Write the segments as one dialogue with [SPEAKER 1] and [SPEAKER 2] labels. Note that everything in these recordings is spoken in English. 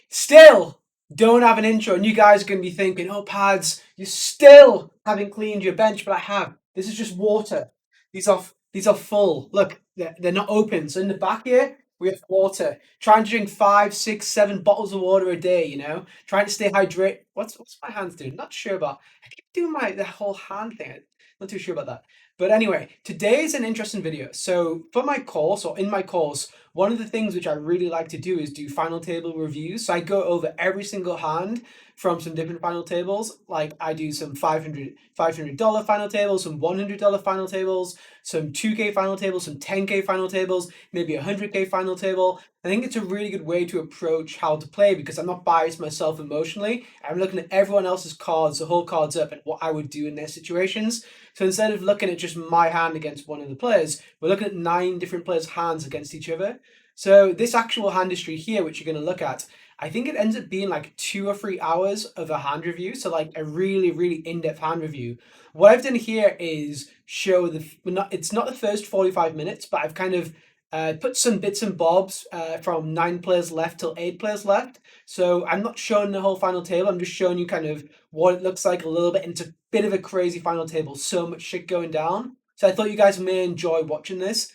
[SPEAKER 1] still don't have an intro, and you guys are going to be thinking, oh, Pads, you still haven't cleaned your bench, but I have. This is just water. These are full. Look, they're not open. So in the back here, we have water. Trying to drink 5, 6, 7 bottles of water a day, you know? Trying to stay hydrated. What's my hands doing? Not sure about. I keep doing the whole hand thing. Not too sure about that. But anyway, today is an interesting video. So for my course, or in my course, one of the things which I really like to do is do final table reviews. So I go over every single hand from some different final tables. Like I do some $500 final tables, some $100 final tables, some 2K final tables, some 10K final tables, maybe a 100K final table. I think it's a really good way to approach how to play because I'm not biased myself emotionally. I'm looking at everyone else's cards, the whole cards up, and what I would do in their situations. So instead of looking at just my hand against one of the players, we're looking at 9 different players' hands against each other. So this actual hand history here, which you're going to look at, I think it ends up being like 2 or 3 hours of a hand review. So like a really, really in-depth hand review. What I've done here is show it's not the first 45 minutes, but I've kind of put some bits and bobs from 9 players left till 8 players left. So I'm not showing the whole final table. I'm just showing you kind of what it looks like a little bit. And it's a bit of a crazy final table. So much shit going down. So I thought you guys may enjoy watching this.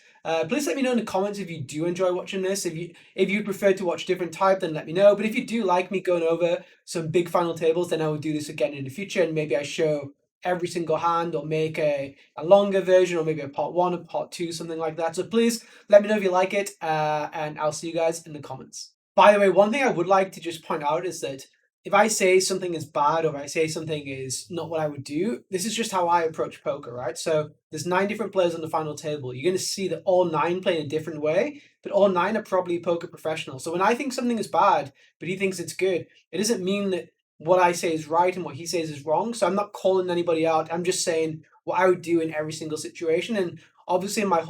[SPEAKER 1] Please let me know in the comments if you do enjoy watching this. If you prefer to watch different type, then let me know. But if you do like me going over some big final tables, then I will do this again in the future. And maybe I show every single hand or make a longer version or maybe a part 1 or part 2, something like that. So please let me know if you like it and I'll see you guys in the comments. By the way, one thing I would like to just point out is that if I say something is bad or if I say something is not what I would do, this is just how I approach poker, right? So there's 9 different players on the final table. You're going to see that all 9 play in a different way, but all 9 are probably poker professionals. So when I think something is bad, but he thinks it's good, it doesn't mean that what I say is right and what he says is wrong. So I'm not calling anybody out. I'm just saying what I would do in every single situation. And obviously in my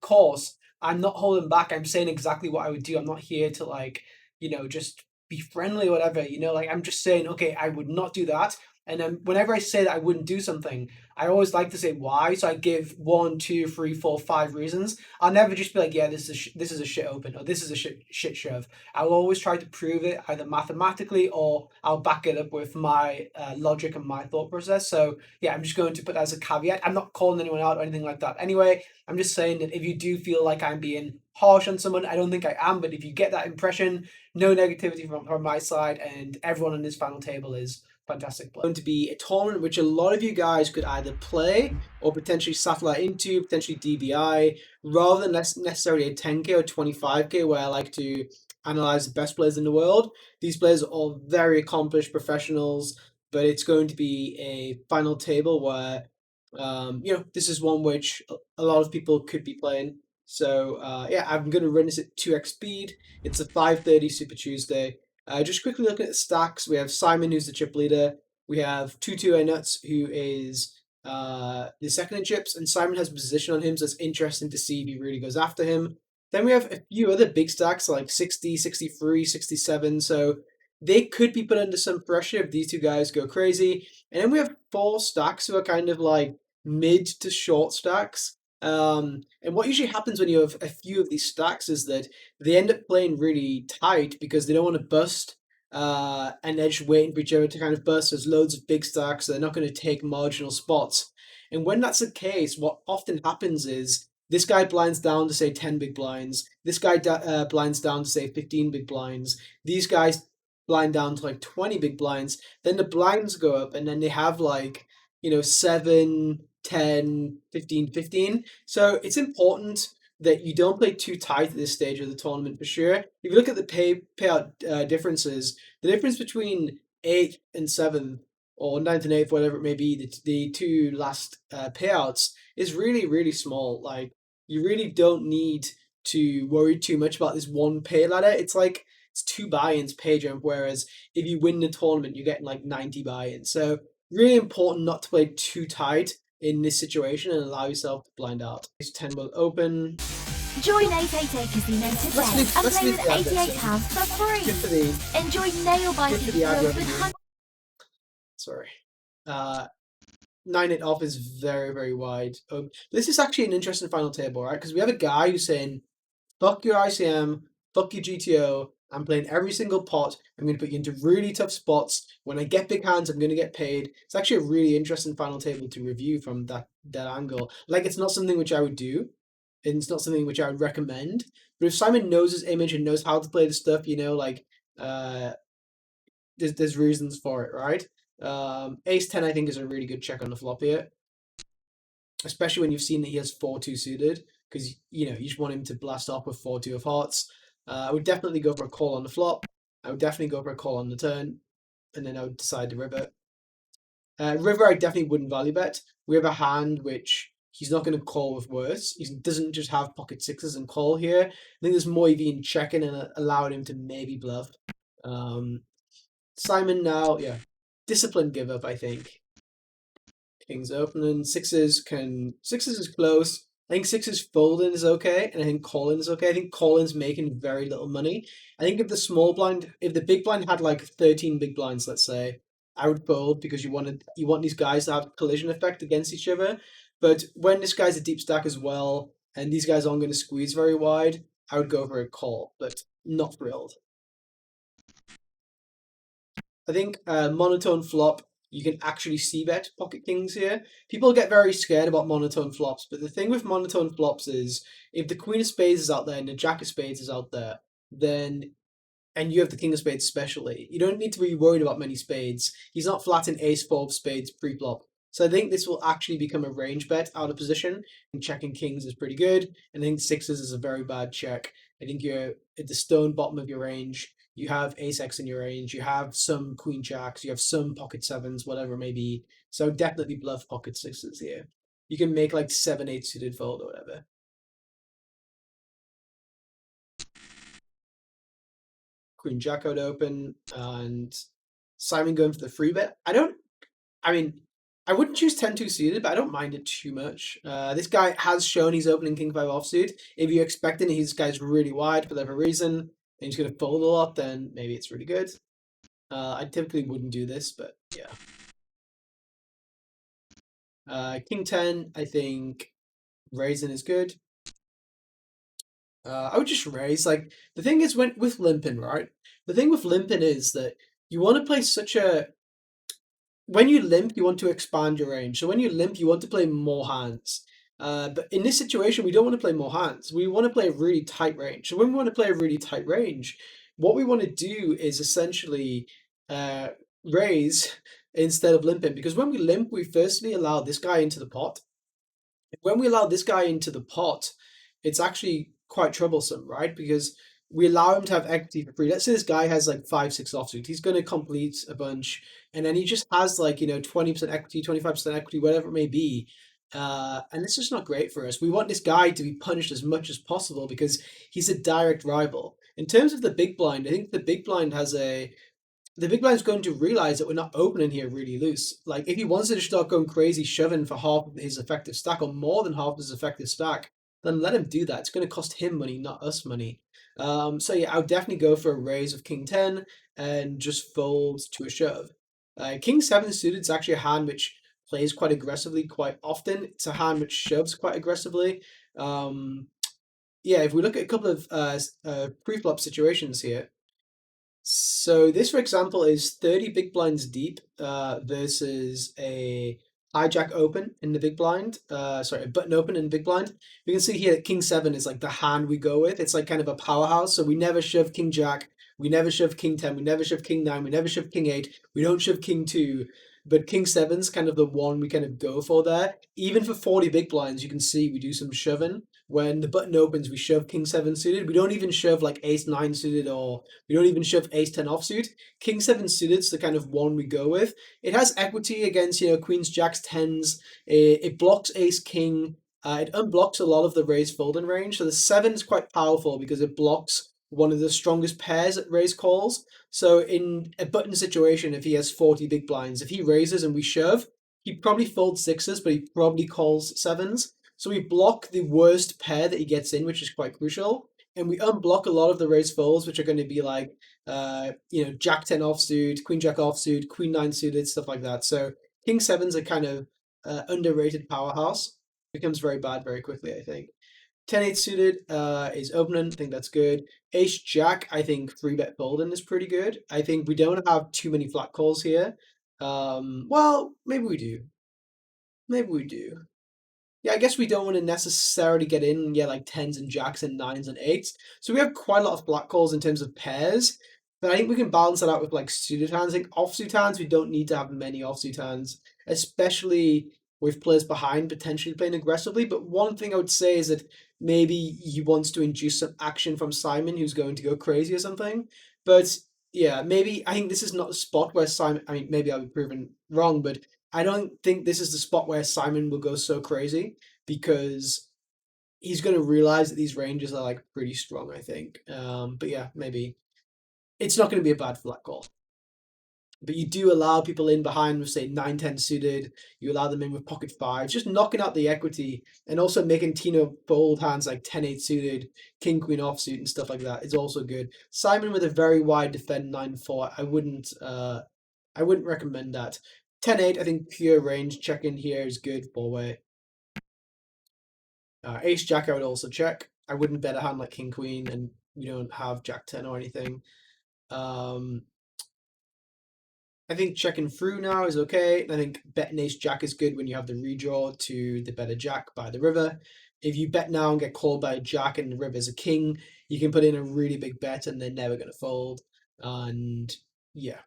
[SPEAKER 1] course, I'm not holding back. I'm saying exactly what I would do. I'm not here to like, just be friendly or whatever, like I'm just saying, okay, I would not do that. And then whenever I say that I wouldn't do something, I always like to say why. So I give 1, 2, 3, 4, 5 reasons. I'll never just be like, yeah, this is a shit open or this is a shit shove. I'll always try to prove it either mathematically or I'll back it up with my logic and my thought process. So yeah, I'm just going to put that as a caveat. I'm not calling anyone out or anything like that. Anyway, I'm just saying that if you do feel like I'm being harsh on someone, I don't think I am, but if you get that impression, no negativity from my side, and everyone on this final table is fantastic. It's going to be a tournament which a lot of you guys could either play or potentially satellite into, potentially DBI, rather than necessarily a 10K or 25K where I like to analyze the best players in the world. These players are all very accomplished professionals, but it's going to be a final table where this is one which a lot of people could be playing. So yeah, I'm going to run this at 2x speed. It's a 5:30 Super Tuesday. Just quickly looking at the stacks, we have Simon, who's the chip leader. We have Tutu Nuts, who is the second in chips, and Simon has a position on him, so it's interesting to see if he really goes after him. Then we have a few other big stacks like 60, 63, 67, so they could be put under some pressure if these two guys go crazy. And then we have 4 stacks who are kind of like mid to short stacks. And what usually happens when you have a few of these stacks is that they end up playing really tight because they don't want to bust and they're just waiting for each other to kind of bust. There's loads of big stacks, so they're not going to take marginal spots. And when that's the case, what often happens is this guy blinds down to say 10 big blinds. This guy blinds down to say 15 big blinds. These guys blind down to like 20 big blinds. Then the blinds go up and then they have like, 7, 10, 15, 15. So it's important that you don't play too tight at this stage of the tournament for sure. If you look at the payout differences, the difference between 8th and 7th or 9th and 8th, whatever it may be, the 2 last payouts is really, really small. Like you really don't need to worry too much about this one pay ladder. It's like it's 2 buy-ins pay jump, whereas if you win the tournament, you're getting like 90 buy-ins. So really important not to play too tight in this situation and allow yourself to blind out. 10 will open.
[SPEAKER 2] Join 888 Casino today and play with £88 for free.
[SPEAKER 1] Good for the,
[SPEAKER 2] enjoy nail-biting thrills with hundreds.
[SPEAKER 1] Sorry. 9-8 off is very, very wide. This is actually an interesting final table, right? Because we have a guy who's saying, fuck your ICM, fuck your GTO, I'm playing every single pot. I'm going to put you into really tough spots. When I get big hands, I'm going to get paid. It's actually a really interesting final table to review from that angle. Like, it's not something which I would do, and it's not something which I would recommend. But if Simon knows his image and knows how to play the stuff, you know, like, there's reasons for it, right? Ace 10, I think, is a really good check on the flop here, especially when you've seen that he has 4-2 suited, because, you know, you just want him to blast off with 4-2 of hearts. I would definitely go for a call on the flop. I would definitely go for a call on the turn, and then I would decide the river. River, I definitely wouldn't value bet. We have a hand which he's not going to call with worse. He doesn't just have pocket sixes and call here. I think there's more even checking and allowing him to maybe bluff. Simon now, yeah, disciplined give up, I think. Kings opening, sixes is close. I think sixes folding is okay, and I think calling is okay. I think calling's making very little money. I think if the big blind had like 13 big blinds, let's say, I would fold because you want these guys to have collision effect against each other. But when this guy's a deep stack as well, and these guys aren't going to squeeze very wide, I would go for a call, but not thrilled. I think monotone flop, you can actually c-bet pocket kings here. People get very scared about monotone flops, but the thing with monotone flops is if the queen of spades is out there and the jack of spades is out there, then, and you have the king of spades especially, you don't need to be worried about many spades. He's not flat in ace 4 of spades pre-flop. So I think this will actually become a range bet out of position, and checking kings is pretty good. And I think sixes is a very bad check. I think you're at the stone bottom of your range. You have ace x in your range. You have some queen jacks. You have some pocket sevens, whatever it may be. So definitely bluff pocket sixes here. You can make like 7-8 suited fold or whatever. Queen jack out open, and Simon going for the free bet. I wouldn't choose 10-2 suited, but I don't mind it too much. This guy has shown he's opening king 5 offsuit. If you're expecting this guy's really wide for whatever reason, and he's going to fold a lot, then maybe it's really good. I typically wouldn't do this, but yeah. King 10, I think raising is good. I would just raise. Like, the thing is, with limping, right? The thing with limping is that you want to play when you limp, you want to expand your range. So when you limp, you want to play more hands. But in this situation, we don't want to play more hands. We want to play a really tight range. So when we want to play a really tight range, what we want to do is essentially raise instead of limping. Because when we limp, we firstly allow this guy into the pot. When we allow this guy into the pot, it's actually quite troublesome, right? Because we allow him to have equity for free. Let's say this guy has like 5-6 offsuit. He's going to complete a bunch, and then he just has like, 20% equity, 25% equity, whatever it may be. And it's just not great for us. We want this guy to be punished as much as possible because he's a direct rival. In terms of the big blind, I think the big blind is going to realize that we're not opening here really loose. Like, if he wants to start going crazy, shoving for half of his effective stack or more than half of his effective stack, then let him do that. It's going to cost him money, not us money. So yeah, I would definitely go for a raise of king 10 and just fold to a shove. King 7 suited is actually a hand which plays quite aggressively quite often. It's a hand which shoves quite aggressively. Yeah, if we look at a couple of pre-flop situations here. So this, for example, is 30 big blinds deep versus a hijack open in the big blind. Sorry, a button open in the big blind. We can see here that king 7 is like the hand we go with. It's like kind of a powerhouse. So we never shove king jack. We never shove king 10. We never shove king 9. We never shove king 8. We don't shove king 2. But king 7's kind of the one we kind of go for there. Even for 40 big blinds, you can see we do some shoving. When the button opens, we shove king 7 suited. We don't even shove like ace 9 suited, or we don't even shove ace 10 offsuit. King 7 suited is the kind of one we go with. It has equity against, queens, jacks, 10s. It blocks ace king. It unblocks a lot of the raise folding range. So the 7 is quite powerful because it blocks one of the strongest pairs at raise calls. So in a button situation, if he has 40 big blinds, if he raises and we shove, he probably folds 6s, but he probably calls 7s. So we block the worst pair that he gets in, which is quite crucial. And we unblock a lot of the raise folds, which are going to be like, jack 10 offsuit, queen jack offsuit, queen 9 suited, stuff like that. So king 7's a kind of underrated powerhouse. Becomes very bad very quickly, I think. 10-8 suited is opening. I think that's good. Ace Jack, I think 3-bet folding is pretty good. I think we don't have too many flat calls here. Well, maybe we do. Maybe we do. Yeah, I guess we don't want to necessarily get in and get like 10s and jacks and 9s and 8s. So we have quite a lot of flat calls in terms of pairs. But I think we can balance that out with like suited hands. I think offsuit hands, we don't need to have many offsuit hands, especially with players behind potentially playing aggressively. But one thing I would say is that maybe he wants to induce some action from Simon, who's going to go crazy or something. But yeah, maybe I think this is not the spot where Simon, I mean, maybe I'll be proven wrong, but I don't think this is the spot where Simon will go so crazy because he's going to realize that these ranges are like pretty strong, I think. But yeah, maybe it's not going to be a bad flat call. But you do allow people in behind with, say, 9-10 suited. You allow them in with pocket fives, just knocking out the equity and also making Tino fold hands like 10-8 suited, king queen offsuit and stuff like that is also good. Simon with a very wide defend 9-4. I wouldn't recommend that. 10-8, I think pure range check in here is good for way. Ace Jack, I would also check. I wouldn't bet a hand like King Queen, and we don't have Jack 10 or anything. I think checking through now is okay. I think betting Ace Jack is good when you have the redraw to the better Jack by the river. If you bet now and get called by a Jack and the river is a King, you can put in a really big bet and they're never going to fold. And yeah,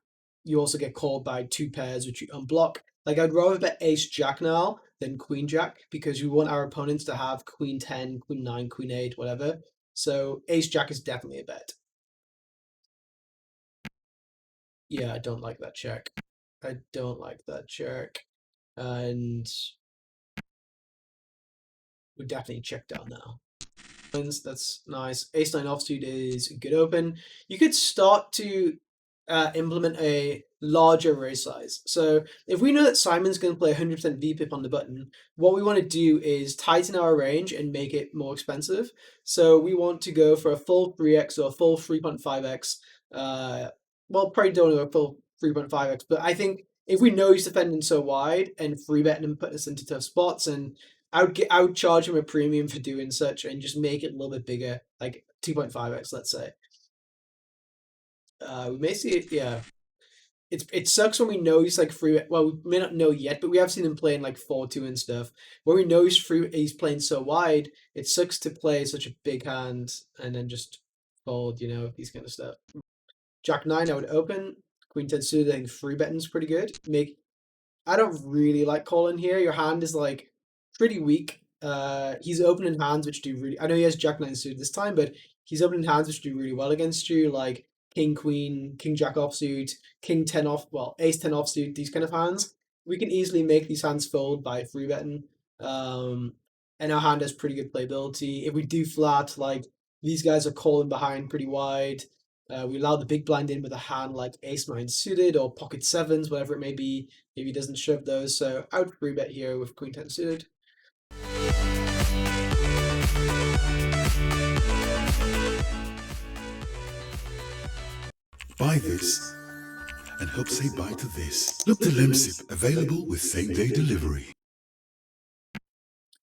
[SPEAKER 1] you also get called by two pairs which you unblock. Like I'd rather bet Ace Jack now than Queen Jack because we want our opponents to have Queen 10, Queen 9, Queen 8, whatever. So Ace Jack is definitely a bet. Yeah, I don't like that check. I don't like that check. And we definitely check down now. That's nice. Ace 9 offsuit is a good open. You could start to implement a larger raise size. So if we know that Simon's going to play 100% VPIP on the button, what we want to do is tighten our range and make it more expensive. So we want to go for a full 3x or a full 3.5x. Well, probably don't go full 3.5x, but I think if we know he's defending so wide and free betting him, put us into tough spots, and I would charge him a premium for doing such and just make it a little bit bigger, like 2.5x, let's say. We may see it, yeah. It sucks when we know he's like free. Well, we may not know yet, but we have seen him playing like 4-2 and stuff. When we know he's playing so wide, it sucks to play such a big hand and then just fold, these kind of stuff. Jack 9, I would open. Queen 10 suited, I think free betting's pretty good. I don't really like calling here. Your hand is like pretty weak. He's opening hands which do really. I know he has Jack 9 suited this time, but he's opening hands which do really well against you, like King Queen, King Jack offsuit, King 10 off, well, Ace 10 offsuit. These kind of hands. We can easily make these hands fold by free betting. And our hand has pretty good playability. If we do flat, like these guys are calling behind pretty wide. We allow the big blind in with a hand like Ace 9 suited or pocket 7s, whatever it may be, if he doesn't shove those. So I would free bet here with Queen 10 suited.
[SPEAKER 3] Buy this and help say bye to this. Look to Lemsip, available with same-day delivery.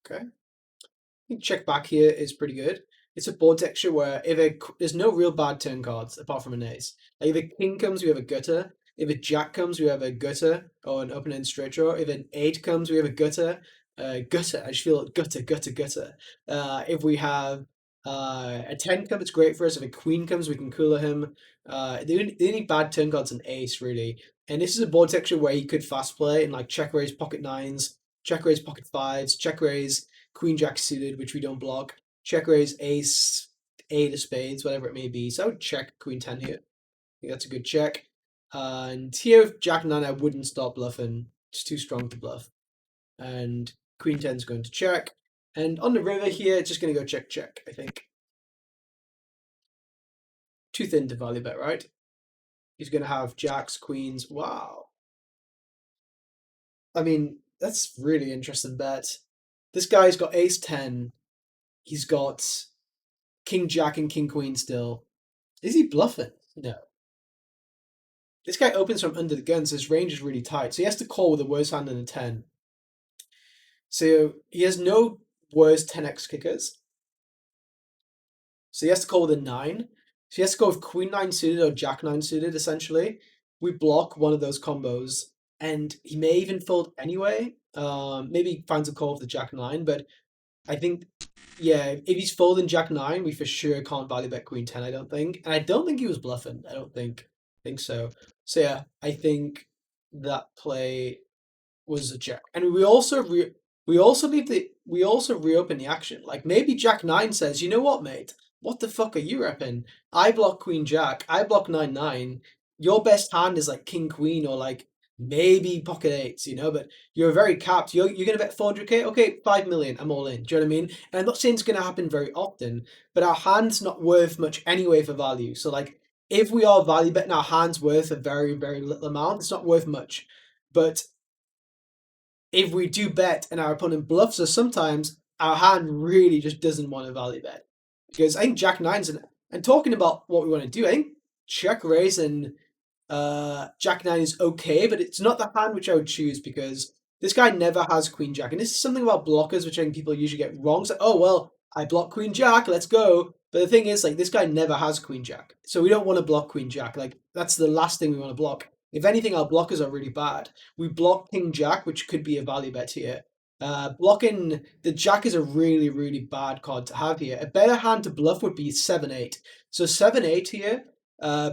[SPEAKER 1] Okay. I think check back here is pretty good. It's a board texture where there's no real bad turn cards apart from an ace. Like if a king comes, we have a gutter. If a jack comes, we have a gutter or an open-end straight draw. If an 8 comes, we have a gutter. Gutter, I just feel gutter. If we have a 10 come, it's great for us. If a queen comes, we can cooler him. The only bad turn card's an ace, really. And this is a board texture where you could fast play and like check raise pocket 9s, check raise pocket 5s, check raise Queen Jack suited, which we don't block, check raise Ace, 8 of spades, whatever it may be. So I would check Queen 10 here. I think that's a good check. And here with Jack 9, I wouldn't start bluffing. It's too strong to bluff. And Queen 10 is going to check. And on the river here, it's just going to go check, I think. Too thin to value bet, right? He's going to have jacks, queens. Wow. I mean, that's really interesting bet. This guy's got ace 10. He's got king jack and king queen still. Is he bluffing? No. This guy opens from under the gun, so his range is really tight. So he has to call with a worse hand than a 10. So he has no worse 10x kickers. So he has to call with a 9. So he has to go with queen 9 suited or jack 9 suited, essentially. We block one of those combos, and he may even fold anyway. Maybe he finds a call with the jack 9, but I think, yeah, if he's folding jack 9, we for sure can't value bet queen 10, I don't think. And I don't think he was bluffing. I don't think so. So yeah, I think that play was a check. And we also reopen the action. Like maybe jack 9 says, you know what, mate? What the fuck are you repping? I block queen jack. I block 9-9. Your best hand is like king queen or like maybe pocket eights, you know, but you're very capped. You're gonna bet 400k? Okay, 5 million. I'm all in. Do you know what I mean? And I'm not saying it's gonna happen very often, but our hand's not worth much anyway for value. So like if we are value betting our hand's worth a very, very little amount, it's not worth much. But if we do bet and our opponent bluffs us, sometimes our hand really just doesn't want to value bet. Because I think jack 9's and talking about what we want to do, I think check raise and jack 9 is okay, but it's not the hand which I would choose because this guy never has queen jack. And this is something about blockers which I think people usually get wrong. It's like, oh, well, I block queen jack, let's go. But the thing is, like, this guy never has queen jack. So we don't want to block queen jack. Like, that's the last thing we want to block. If anything, our blockers are really bad. We block king jack, which could be a value bet here. Blocking the jack is a really, really bad card to have here. A better hand to bluff would be 7-8. So 7-8 here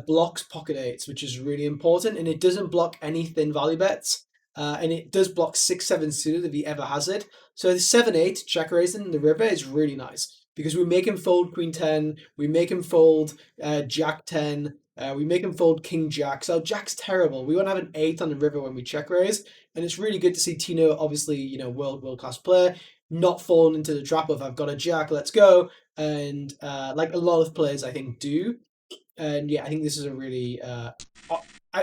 [SPEAKER 1] blocks pocket eights, which is really important, and it doesn't block any thin value bets. And it does block 6-7 suited if he ever has it. So the 7-8 check raising in the river is really nice because we make him fold queen 10, we make him fold jack 10, we make him fold king jack. So jack's terrible. We want to have an 8 on the river when we check raise, and it's really good to see Tino, obviously, you know, world class player, not falling into the trap of I've got a jack, let's go. And like a lot of players, I think, do. And yeah, I think this is a really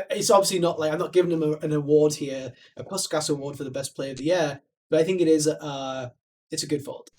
[SPEAKER 1] it's obviously not like I'm not giving him an award here, a Puskas award for the best player of the year, but I think it is it's a good fold.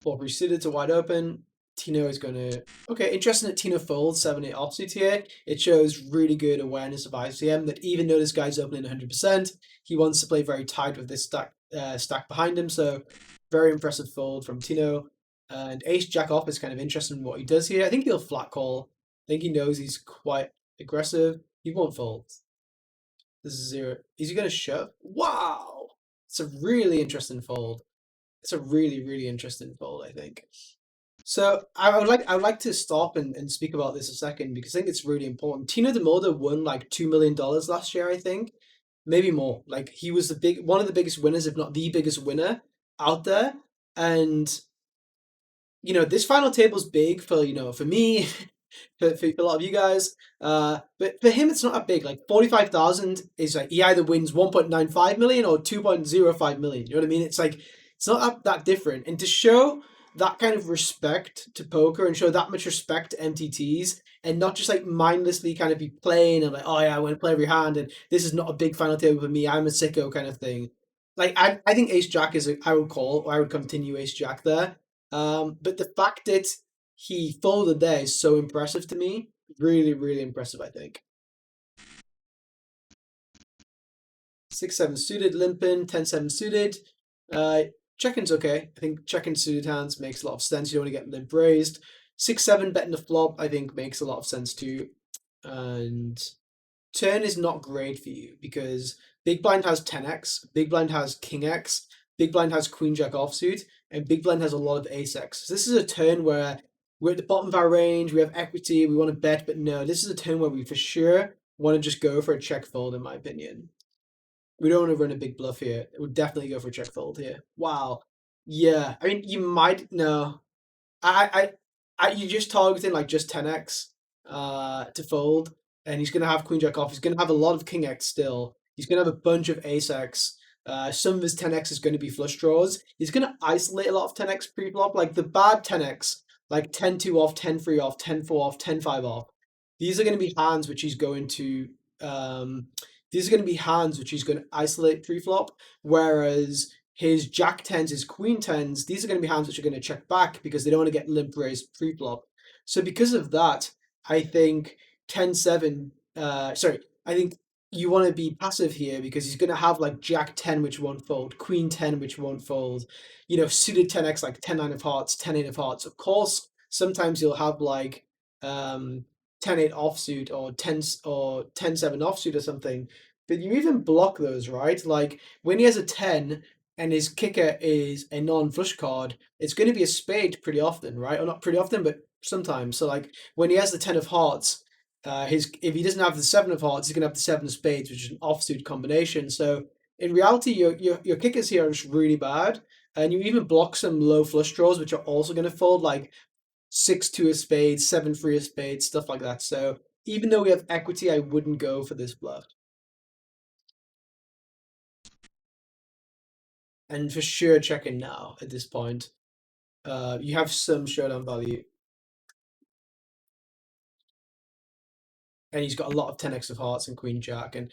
[SPEAKER 1] Ball suited to wide open. Tino is going to okay. Interesting that Tino folds 7-8 offsuit here. It shows really good awareness of ICM that even though this guy's opening 100%, he wants to play very tight with this stack behind him. So very impressive fold from Tino. And ace jack off is kind of interesting in what he does here. I think he'll flat call. I think he knows he's quite aggressive. He won't fold. This is 0. Is he going to shove? Wow! It's a really interesting fold. It's a really, really interesting fold, I think. So I would like to stop and speak about this a second because I think it's really important. Tino DeMolder won like $2 million last year, I think. Maybe more. Like he was one of the biggest winners, if not the biggest winner out there. And you know, this final table's big for, you know, for me, for a lot of you guys. But for him, it's not that big. Like 45,000 is like he either wins 1.95 million or 2.05 million. You know what I mean? It's like it's not that different. And to show that kind of respect to poker and show that much respect to MTTs and not just like mindlessly kind of be playing and like, oh yeah, I want to play every hand and this is not a big final table for me. I'm a sicko kind of thing. Like I think Ace Jack is I would call or I would continue Ace Jack there. But the fact that he folded there is so impressive to me. Really, really impressive, I think. 6-7 suited, limping, 10-7 suited. Checking's okay. I think checking suited hands makes a lot of sense. You don't want to get limp raised. 6-7 betting the flop, I think, makes a lot of sense too. And turn is not great for you because big blind has 10x, big blind has king x, big blind has queen jack offsuit, and big blind has a lot of ace x. So this is a turn where we're at the bottom of our range, we have equity, we want to bet, but no, this is a turn where we for sure want to just go for a check fold, in my opinion. We don't want to run a big bluff here. It would definitely go for a check fold here. Wow. Yeah, I mean, you might, no. You just targeting like just 10x to fold, and he's going to have queen jack off. He's going to have a lot of king x still. He's going to have a bunch of ace x. Some of his 10x is going to be flush draws. He's going to isolate a lot of 10x pre-flop, like the bad 10x, like 10-2 off, 10-3 off, 10-4 off, 10-5 off. These are going to be hands which he's going to isolate pre-flop, whereas his jack 10s, his queen 10s, these are going to be hands which are going to check back because they don't want to get limp raised pre-flop. So because of that, I think 10-7, I think you want to be passive here because he's going to have like Jack 10, which won't fold, Queen 10, which won't fold, you know, suited 10x like 10-9 of hearts, 10-8 of hearts. Of course, sometimes you'll have like 10-8 offsuit or 10-7 offsuit or something, but you even block those, right? Like when he has a 10 and his kicker is a non-flush card, it's going to be a spade pretty often, right? Or not pretty often, but sometimes. So like when he has the 10 of hearts, if he doesn't have the 7 of hearts, he's gonna have the 7 of spades, which is an offsuit combination. So in reality, your kickers here are just really bad, and you even block some low flush draws, which are also gonna fold, like 6-2 of spades, 7-3 of spades, stuff like that. So even though we have equity, I wouldn't go for this bluff. And for sure, checking now at this point. You have some showdown value. And he's got a lot of 10x of hearts and queen jack. And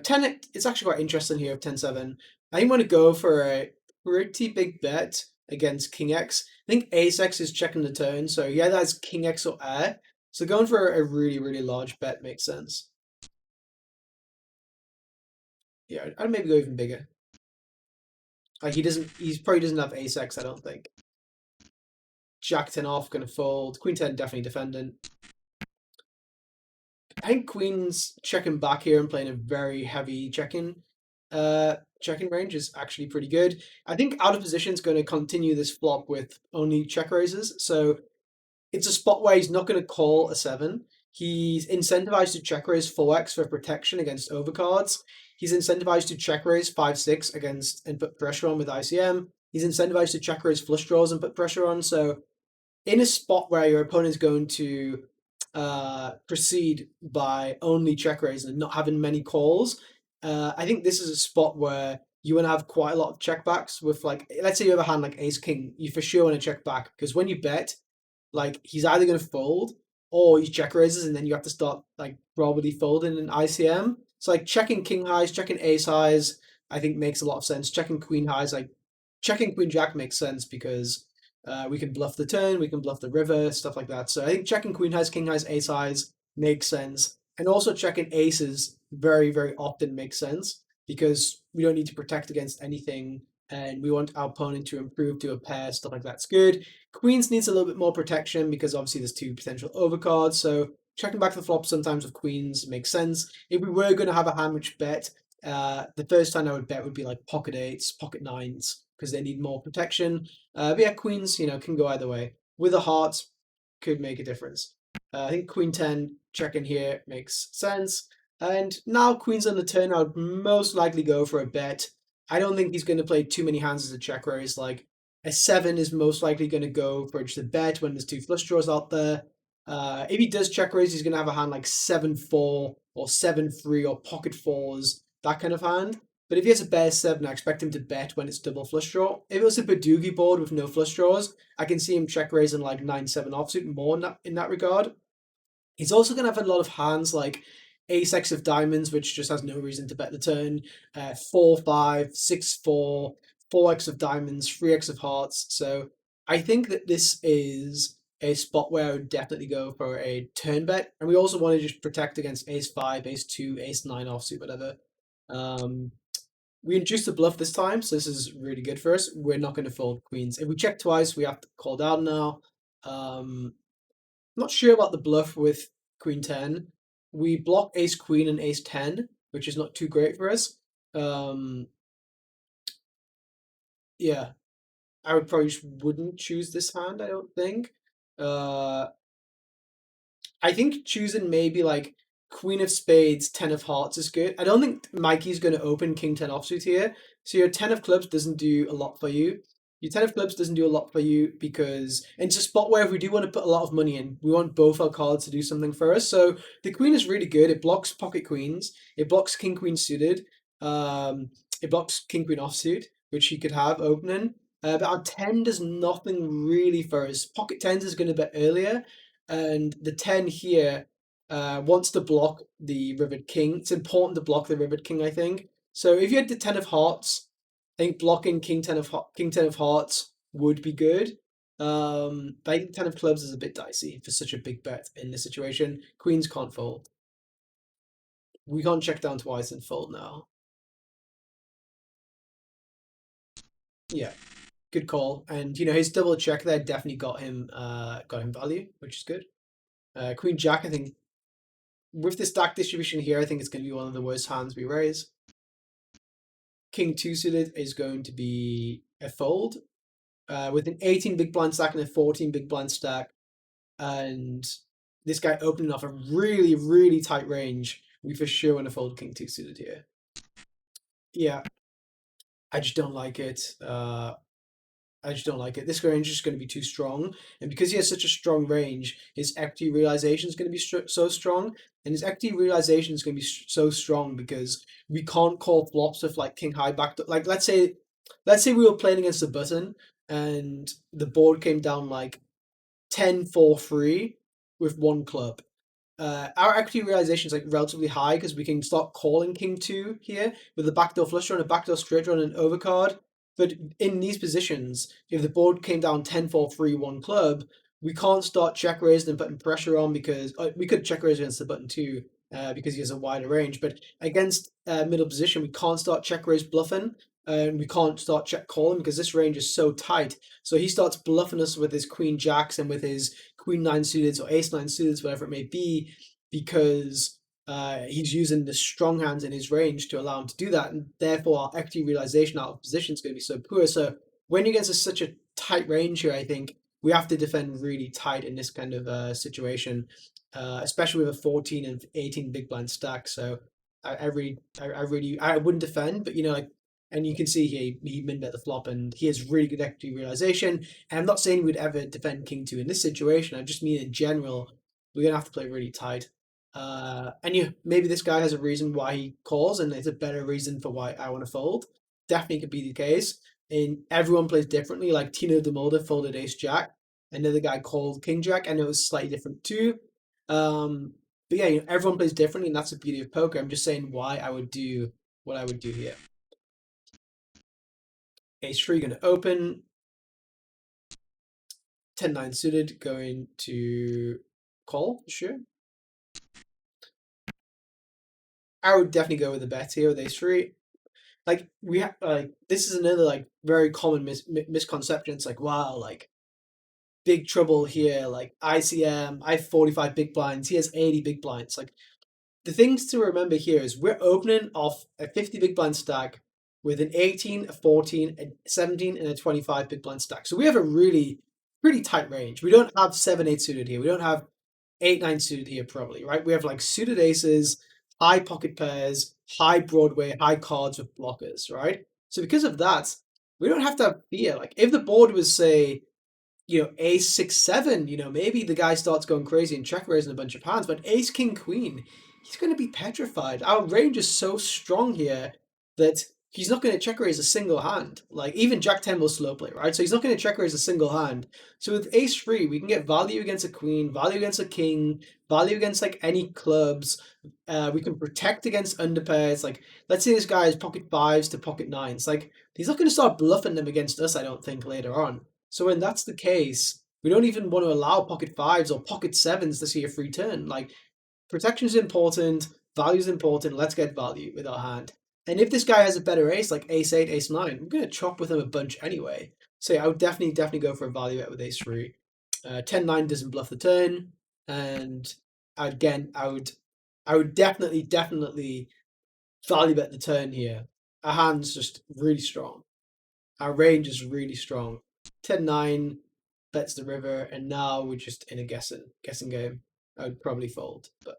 [SPEAKER 1] 10, it's actually quite interesting here of 10-7. I think I'm going to go for a pretty big bet against king x. I think ace x is checking the turn, so yeah, that's king x or air. So going for a really, really large bet makes sense. Yeah, I'd maybe go even bigger. Like he probably doesn't have ace x, I don't think. Jack 10 off, going to fold. Queen 10 definitely defending. I think queen's checking back here and playing a very heavy check-in range is actually pretty good. I think out of position is going to continue this flop with only check raises. So it's a spot where he's not going to call a 7. He's incentivized to check raise 4x for protection against overcards. He's incentivized to check raise 5-6 against and put pressure on with ICM. He's incentivized to check raise flush draws and put pressure on. So in a spot where your opponent is going to proceed by only check raise and not having many calls, I think this is a spot where you want to have quite a lot of checkbacks with, like, let's say you have a hand like ace king, you for sure want to check back because when you bet, like, he's either going to fold or he check raises and then you have to start like probably folding in ICM. So like checking king highs, checking ace highs, I think makes a lot of sense. Checking queen highs, like checking queen jack makes sense because we can bluff the turn, we can bluff the river, stuff like that. So I think checking queen highs, king highs, ace highs makes sense. And also checking aces very, very often makes sense because we don't need to protect against anything and we want our opponent to improve to a pair, stuff like that's good. Queens needs a little bit more protection because obviously there's 2 potential overcards. So checking back the flop sometimes with queens makes sense. If we were going to have a hand which bet, the first time I would bet would be like pocket 8s, pocket 9s, because they need more protection. But yeah, queens, can go either way. With a heart, could make a difference. I think queen 10 checking here makes sense. And now queens on the turn, I would most likely go for a bet. I don't think he's going to play too many hands as a check raise. Like a 7 is most likely going to go for just a bet when there's 2 flush draws out there. If he does check raise, he's going to have a hand like 7-4 or 7-3 or pocket 4s, that kind of hand. But if he has a bear 7, I expect him to bet when it's double flush draw. If it was a Badoogie board with no flush draws, I can see him check raising like 9-7 offsuit more in that regard. He's also going to have a lot of hands like ace-x of diamonds, which just has no reason to bet the turn, 4-5, 6-4, 4x of diamonds, 3x of hearts. So I think that this is a spot where I would definitely go for a turn bet. And we also want to just protect against ace-5, ace-2, ace-9 offsuit, whatever. We introduced the bluff this time, so this is really good for us. We're not going to fold queens. If we check twice, we have to call down now. Not sure about the bluff with queen 10. We block ace queen and ace 10, which is not too great for us. Yeah, I would probably just wouldn't choose this hand, I don't think. I think choosing maybe like queen of spades, 10 of hearts is good. I don't think Mikey's going to open king 10 offsuit here. So your 10 of clubs doesn't do a lot for you. Your 10 of clubs doesn't do a lot for you because it's a spot where if we do want to put a lot of money in, we want both our cards to do something for us. So the queen is really good. It blocks pocket queens. It blocks king queen suited. It blocks king queen offsuit, which he could have opening. But our 10 does nothing really for us. Pocket 10s is going to bet earlier. And the 10 here wants to block the rivered king. It's important to block the rivered king, I think. So if you had the 10 of hearts, I think blocking king 10 of hearts would be good. But I think 10 of clubs is a bit dicey for such a big bet in this situation. Queens can't fold. We can't check down twice and fold now. Yeah, good call. And you know, his double check there definitely got him value, which is good. Queen Jack, I think with the stack distribution here, I think it's going to be one of the worst hands we raise. King 2 suited is going to be a fold. With an 18 big blind stack and a 14 big blind stack, and this guy opening off a really, really tight range, we for sure want to fold King 2 suited here. Yeah, I just don't like it. I just don't like it. This range is going to be too strong, and because he has such a strong range, his equity realization is going to be so strong, and his equity realization is going to be so strong because we can't call flops with like king high back. Like let's say we were playing against the button, and the board came down like 10-4-3 with one club. Our equity realization is like relatively high because we can start calling king 2 here with a backdoor flush draw and a backdoor straight draw and an overcard. But in these positions, if the board came down 10-4-3 one club, we can't start check raising and putting pressure on because we could check raise against the button too because he has a wider range. But against middle position, we can't start check raise bluffing. And we can't start check calling because this range is so tight. So he starts bluffing us with his queen jacks and with his queen 9 suited or ace 9 suited, whatever it may be, because he's using the strong hands in his range to allow him to do that, and therefore our equity realization out of position is going to be so poor. So when you're against such a tight range here, I think we have to defend really tight in this kind of situation, especially with a 14 and 18 big blind stack. So I wouldn't defend, but you know, like, and you can see here he min bet the flop, and he has really good equity realization. And I'm not saying we'd ever defend king 2 in this situation. I just mean in general, we're gonna have to play really tight. And yeah, maybe this guy has a reason why he calls, and it's a better reason for why I want to fold. Definitely could be the case. And everyone plays differently. Like Tino DeMolder folded ace jack, another guy called king jack, and it was slightly different too. But yeah, you know, everyone plays differently, and that's the beauty of poker. I'm just saying why I would do what I would do here. Ace 3 going to open. 10-9 suited going to call for sure. I would definitely go with the bet here with ace 3. Like we have like this is another like very common misconception. It's like, wow, like big trouble here. Like ICM, I have 45 big blinds. He has 80 big blinds. Like the things to remember here is we're opening off a 50 big blind stack with an 18, a 14, a 17, and a 25 big blind stack. So we have a really pretty tight range. We don't have 7-8 suited here. We don't have 8-9 suited here probably, right? We have like suited aces, high pocket pairs, high Broadway, high cards with blockers, right? So because of that, we don't have to have fear. Like if the board was say, you know, ace 6-7, you know, maybe the guy starts going crazy and check raising a bunch of hands, but ace king queen, he's going to be petrified. Our range is so strong here that he's not going to check raise a single hand. Like even Jack 10 will slow play, right? So he's not going to check raise a single hand. So with ace 3, we can get value against a queen, value against a king, value against like any clubs. We can protect against underpairs. Like let's say this guy has pocket 5s to pocket 9s. Like he's not going to start bluffing them against us, I don't think, later on. So when that's the case, we don't even want to allow pocket 5s or pocket 7s to see a free turn. Like protection is important, value is important. Let's get value with our hand. And if this guy has a better ace, like ace 8, ace 9, we're going to chop with him a bunch anyway. So yeah, I would definitely go for a value bet with ace 3. 10-9 doesn't bluff the turn. And again, I would definitely value bet the turn here. Our hand's just really strong. Our range is really strong. 10-9 bets the river, and now we're just in a guessing game. I would probably fold, but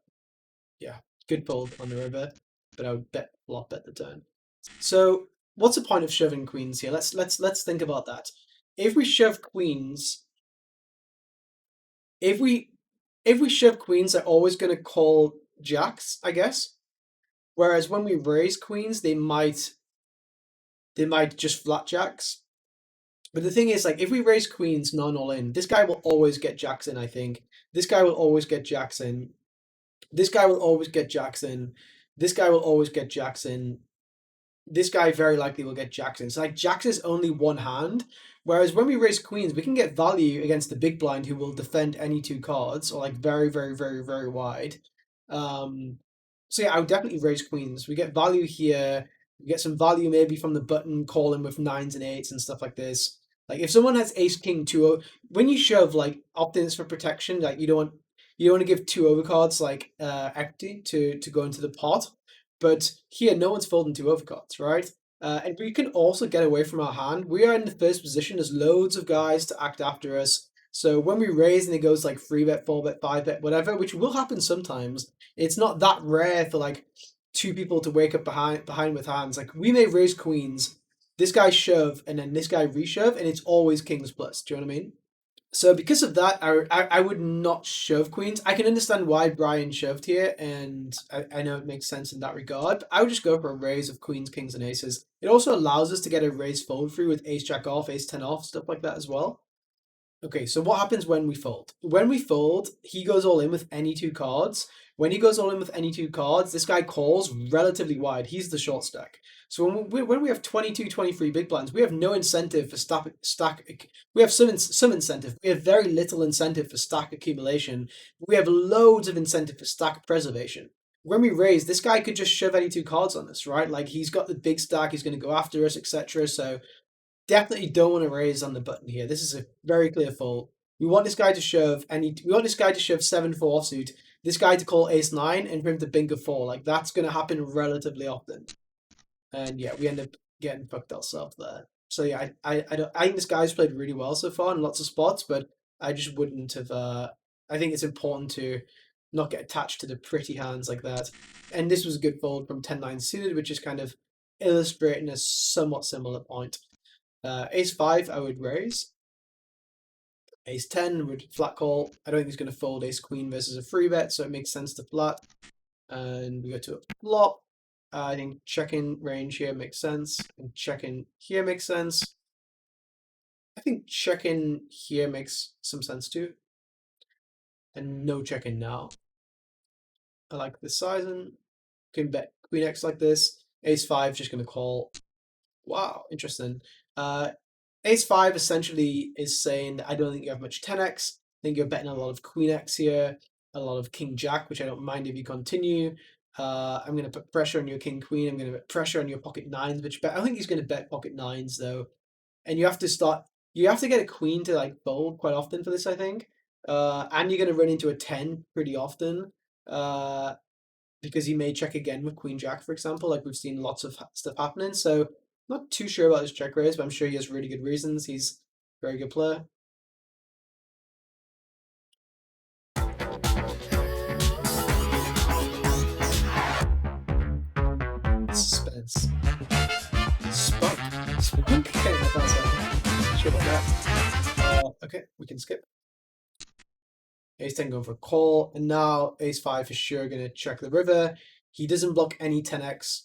[SPEAKER 1] yeah, good fold on the river, but I would bet the turn. So what's the point of shoving queens here? Let's think about that. If we shove queens, if we shove queens, they're always going to call jacks, I guess. Whereas when we raise queens, they might just flat jacks. But the thing is, like, if we raise queens non all in, this guy will always get jacks in, I think. This guy will always get jacks in. This guy will always get jacks in. This guy will always get jacks in. This guy very likely will get jacks in. So, like, jacks is only one hand. Whereas when we raise queens, we can get value against the big blind who will defend any two cards, or, like, very, very, very, very wide. So yeah, I would definitely raise queens. We get value here. We get some value maybe from the button calling with 9s and 8s and stuff like this. Like if someone has ace king 2, when you shove, like often it's for protection. Like you don't want to give 2 overcards like equity to go into the pot. But here no one's folding 2 overcards, right? And we can also get away from our hand. We are in the first position. There's loads of guys to act after us. So when we raise and it goes like 3-bet, 4-bet, 5-bet, whatever, which will happen sometimes, it's not that rare for like 2 people to wake up behind with hands. Like we may raise queens, this guy shove, and then this guy reshove, and it's always kings plus. Do you know what I mean? So because of that, I would not shove queens. I can understand why Brian shoved here, and I know it makes sense in that regard. But I would just go for a raise of queens, kings, and aces. It also allows us to get a raise fold through with ace jack off, ace 10 off, stuff like that as well. Okay, so what happens when we fold? When we fold, he goes all in with any 2 cards. When he goes all in with any 2 cards, this guy calls relatively wide. He's the short stack. So when we have 22, 23 big blinds, we have no incentive for stack. We have some incentive. We have very little incentive for stack accumulation. We have loads of incentive for stack preservation. When we raise, this guy could just shove any 2 cards on us, right? Like he's got the big stack, he's going to go after us, etc. So definitely don't want to raise on the button here. This is a very clear fold. We want this guy to shove we want this guy to shove 7-4 offsuit. This guy to call ace 9 and for him to bingo 4. Like that's going to happen relatively often. And yeah, we end up getting fucked ourselves there. So yeah, I think this guy's played really well so far in lots of spots, but I just wouldn't have. I think it's important to not get attached to the pretty hands like that. And this was a good fold from 10-9 suited, which is kind of illustrating a somewhat similar point. Ace 5, I would raise. Ace 10 would flat call. I don't think he's going to fold ace queen versus a 3-bet, so it makes sense to flat. And we go to a flop. I think checking range here makes sense, and checking here makes sense. I think checking here makes some sense too. And no checking now. I like the sizing. Can bet queen X like this. Ace 5 just going to call. Wow, interesting. Ace 5 essentially is saying that I don't think you have much 10x. I think you're betting a lot of queen X here, a lot of king jack, which I don't mind if you continue. I'm going to put pressure on your king queen. I'm going to put pressure on your pocket 9s, which I don't think he's going to bet pocket 9s though. And you have to get a queen to like fold quite often for this, I think. And you're going to run into a 10 pretty often. Because he may check again with queen jack, for example. Like we've seen lots of stuff happening. So not too sure about his check raise, but I'm sure he has really good reasons. He's a very good player. Suspense. Spunk. Spunk? Okay, sure about that. Okay, we can skip. Ace 10 going for a call, and now ace 5 for sure going to check the river. He doesn't block any 10x.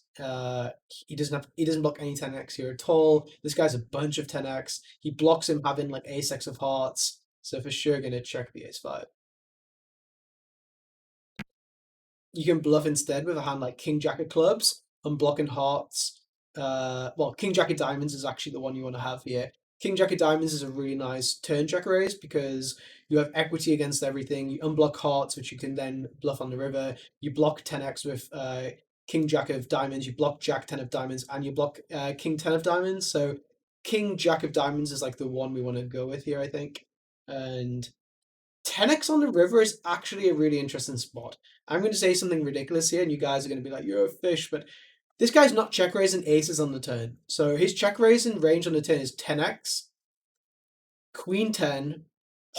[SPEAKER 1] He doesn't block any 10x here at all. This guy's a bunch of 10x. He blocks him having like ace x of hearts, so for sure going to check the ace 5. You can bluff instead with a hand like king jack of clubs, unblocking hearts. Well, king jack of diamonds is actually the one you want to have here. King jack of diamonds is a really nice turn check raise because you have equity against everything. You unblock hearts, which you can then bluff on the river. You block 10x with king jack of diamonds. You block jack 10 of diamonds, and you block king 10 of diamonds. So king jack of diamonds is like the one we want to go with here, I think. And 10x on the river is actually a really interesting spot. I'm going to say something ridiculous here, and you guys are going to be like, you're a fish, but this guy's not check raising aces on the turn. So his check raising range on the turn is 10x, queen 10,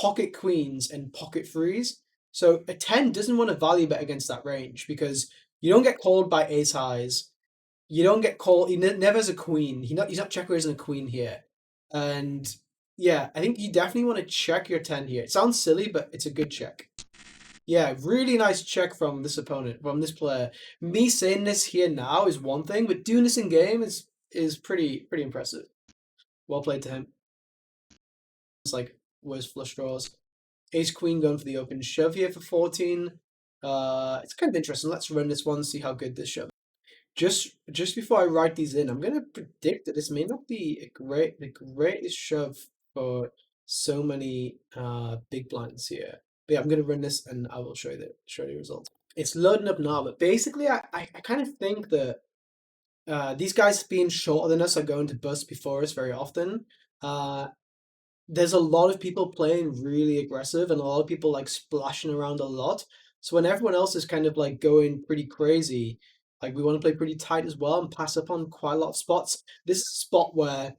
[SPEAKER 1] pocket queens, and pocket threes. So a 10 doesn't want to value bet against that range because you don't get called by ace highs. You don't get called. He never has a queen. He's not check raising a queen here. And yeah, I think you definitely want to check your 10 here. It sounds silly, but it's a good check. Yeah, really nice check from this opponent, from this player. Me saying this here now is one thing, but doing this in game is pretty impressive. Well played to him. It's like worst flush draws. Ace queen going for the open shove here for 14. It's kind of interesting. Let's run this one, see how good this shove. Just before I write these in, I'm gonna predict that this may not be the greatest shove for so many big blinds here. But yeah, I'm gonna run this and I will show you the result. it's loading up now, but basically I kind of think that these guys being shorter than us are going to bust before us very often. There's a lot of people playing really aggressive and a lot of people like splashing around a lot. So when everyone else is kind of like going pretty crazy, like we want to play pretty tight as well and pass up on quite a lot of spots. This is a spot where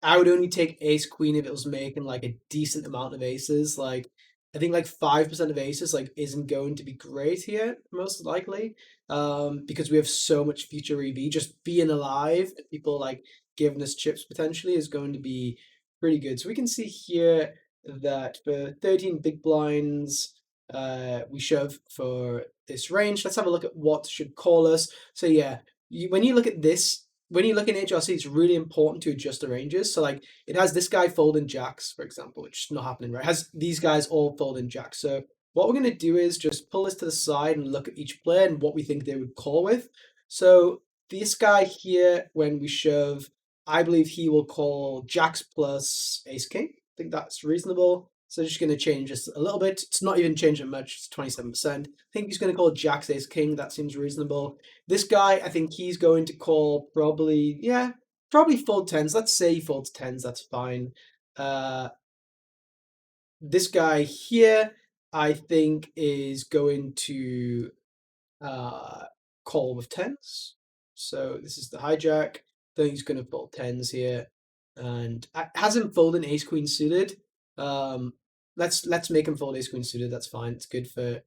[SPEAKER 1] I would only take ace queen if it was making like a decent amount of aces. Like I think like 5% of aces like isn't going to be great here, most likely. Because we have so much future EV. Just being alive, people like giving us chips potentially is going to be pretty good. So we can see here that for 13 big blinds, we shove for this range. Let's have a look at what should call us. So yeah, when you look at this, when you look in HRC, it's really important to adjust the ranges. So like it has this guy folding jacks, for example, which is not happening, right? It has these guys all folding jacks. So what we're going to do is just pull this to the side and look at each player and what we think they would call with. So this guy here, when we shove, I believe he will call jacks plus ace king. I think that's reasonable. So just going to change this a little bit. It's not even changing much. It's 27%. I think he's going to call jacks ace king. That seems reasonable. This guy, I think he's going to call probably, yeah, probably fold tens. Let's say he folds tens. That's fine. This guy here, I think is going to call with tens. So this is the hijack. Then he's going to fold tens here, and hasn't folded ace queen suited. Let's make him fold ace queen suited. That's fine. It's good for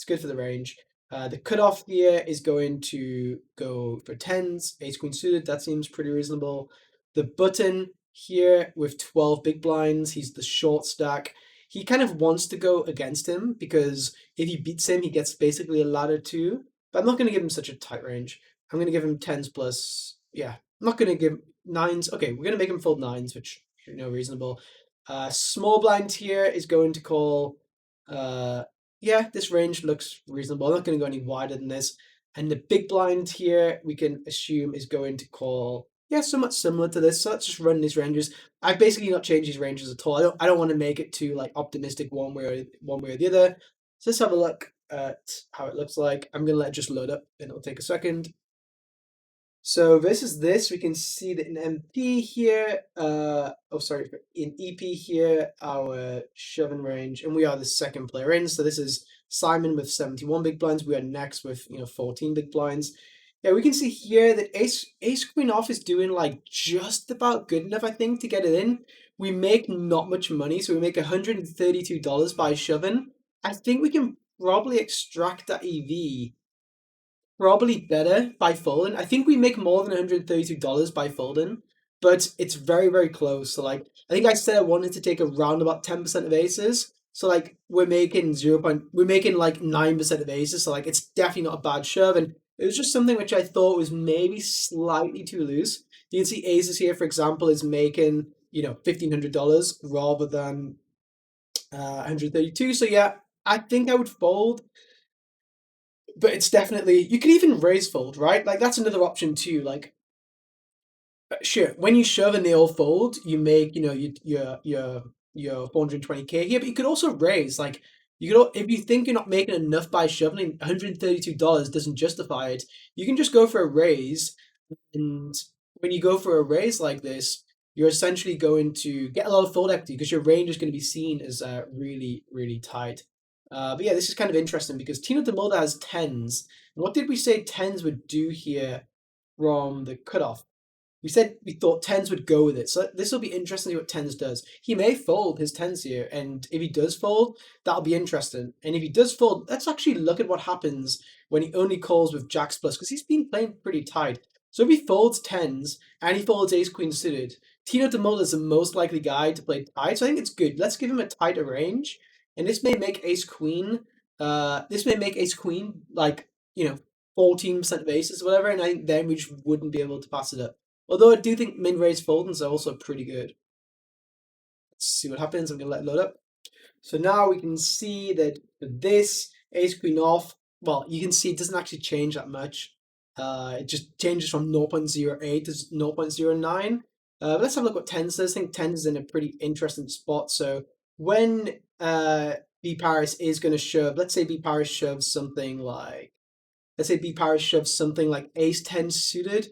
[SPEAKER 1] the range. The cutoff here is going to go for tens, ace queen suited. That seems pretty reasonable. The button here with 12 big blinds. He's the short stack. He kind of wants to go against him because if he beats him, he gets basically a ladder too. But I'm not going to give him such a tight range. I'm going to give him tens plus, yeah. I'm not going to give nines. Okay, we're going to make him fold nines, which you know reasonable. Small blind here is going to call, yeah, this range looks reasonable. I'm not going to go any wider than this. And the big blind here, we can assume is going to call, yeah, somewhat similar to this. So let's just run these ranges. I've basically not changed these ranges at all. I don't want to make it too like optimistic one way or the other. So let's have a look at how it looks like. I'm going to let it just load up and it'll take a second. So versus this, we can see that in MP here, in EP here, our shoving range, and we are the second player in. So this is Simon with 71 big blinds. We are next with 14 big blinds. Yeah, we can see here that ace queen off is doing like just about good enough, I think, to get it in. We make not much money, so we make $132 by shoving. I think we can probably extract that EV probably better by folding. I think we make more than $132 by folding, but it's very, very close. So like, I think I said I wanted to take around about 10% of aces. So like we're making we're making like 9% of aces. So like it's definitely not a bad shove. And it was just something which I thought was maybe slightly too loose. You can see aces here, for example, is making, $1,500 rather than 132. So yeah, I think I would fold. But it's definitely, you could even raise fold, right? Like that's another option too. Like, sure, when you shove and they all fold, you make your 420k here. But you could also raise. Like you could, if you think you're not making enough by shoving, $132 doesn't justify it. You can just go for a raise, and when you go for a raise like this, you're essentially going to get a lot of fold equity because your range is going to be seen as really, really tight. But yeah, this is kind of interesting because Tino DeMolda has tens. And what did we say tens would do here from the cutoff? We said we thought tens would go with it. So this will be interesting to see what tens does. He may fold his tens here. And if he does fold, that'll be interesting. And if he does fold, let's actually look at what happens when he only calls with jacks plus, because he's been playing pretty tight. So if he folds tens and he folds ace queen suited, Tino DeMolda is the most likely guy to play tight. So I think it's good. Let's give him a tighter range. And this may make ace queen, like, 14% of aces or whatever, and I think then we just wouldn't be able to pass it up. Although I do think min-raise foldings are also pretty good. Let's see what happens. I'm going to let it load up. So now we can see that for this, ace queen off, well, you can see it doesn't actually change that much. It just changes from 0.08 to 0.09. Let's have a look what tens does. I think tens is in a pretty interesting spot. So when B Paris is going to shove. Let's say B Paris shoves something like, ace 10 suited,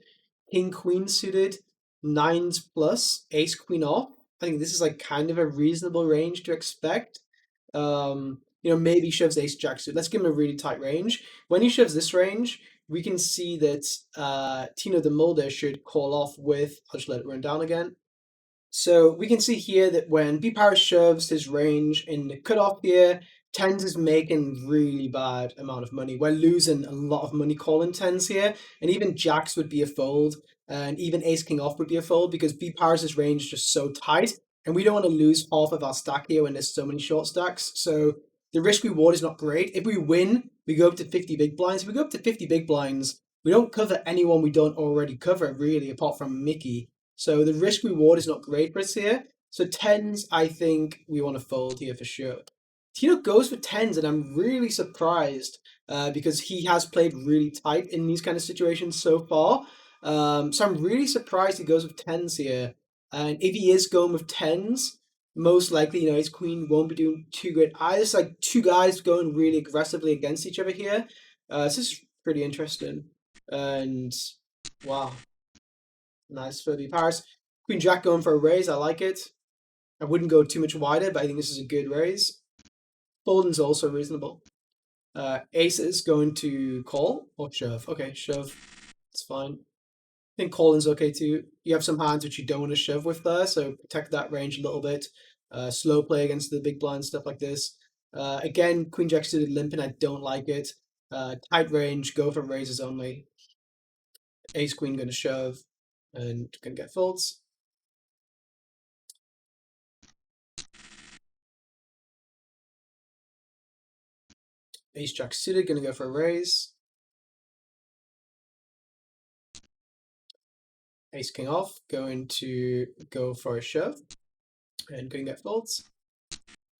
[SPEAKER 1] king queen suited, nines plus, ace queen off. I think this is like kind of a reasonable range to expect. You know, maybe shoves ace jack suited. Let's give him a really tight range. When he shoves this range, we can see that Tino de Mulder should call off with, I'll just let it run down again. So we can see here that when B Paris shoves his range in the cutoff here, tens is making really bad amount of money. We're losing a lot of money calling tens here, and even jacks would be a fold, and even ace king off would be a fold because B Paris's range is just so tight, and we don't want to lose half of our stack here when there's so many short stacks. So the risk reward is not great. If we win, we go up to 50 big blinds. If we go up to 50 big blinds, we don't cover anyone we don't already cover really, apart from Mickey. So the risk reward is not great for us here. So tens, I think we want to fold here for sure. Tino goes for tens, and I'm really surprised because he has played really tight in these kind of situations so far. So I'm really surprised he goes with tens here. And if he is going with tens, most likely, you know, his queen won't be doing too good. It's like two guys going really aggressively against each other here. This is pretty interesting. And wow. Nice for B Paris. Queen Jack going for a raise. I like it. I wouldn't go too much wider, but I think this is a good raise. Folding's also reasonable. Aces going to call or shove. Okay, shove. It's fine. I think calling's okay too. You have some hands which you don't want to shove with there, so protect that range a little bit. Slow play against the big blind, stuff like this. Again, Queen Jack suited limping. I don't like it. Tight range, go for raises only. Ace Queen going to shove and going to get folds. Ace Jack suited, going to go for a raise. Ace King off, going to go for a shove and going to get folds.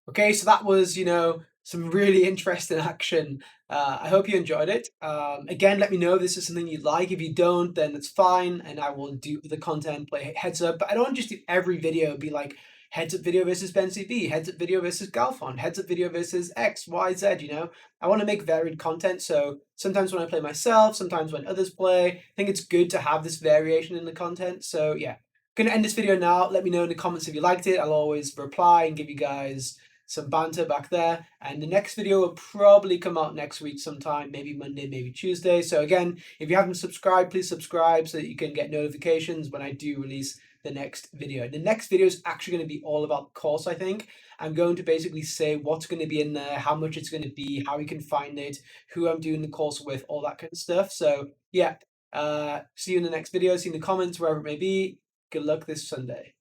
[SPEAKER 1] Okay, so that was, you know, some really interesting action. I hope you enjoyed it. Again, let me know if this is something you'd like. If you don't, then it's fine, and I will do the content, play heads up. But I don't want to just do every video be like heads up video versus BCP, heads up video versus Galfon, heads up video versus X, Y, Z, you know? I want to make varied content, so sometimes when I play myself, sometimes when others play, I think it's good to have this variation in the content. So yeah, I'm gonna end this video now. Let me know in the comments if you liked it. I'll always reply and give you guys some banter back there, and the next video will probably come out next week sometime, maybe Monday, maybe Tuesday. So again, if you haven't subscribed, please subscribe so that you can get notifications when I do release the next video. The next video is actually going to be all about the course. I think I'm going to basically say what's going to be in there, how much it's going to be, how you can find it, who I'm doing the course with, all that kind of stuff. So yeah, see you in the next video, see you in the comments, wherever it may be. Good luck this Sunday.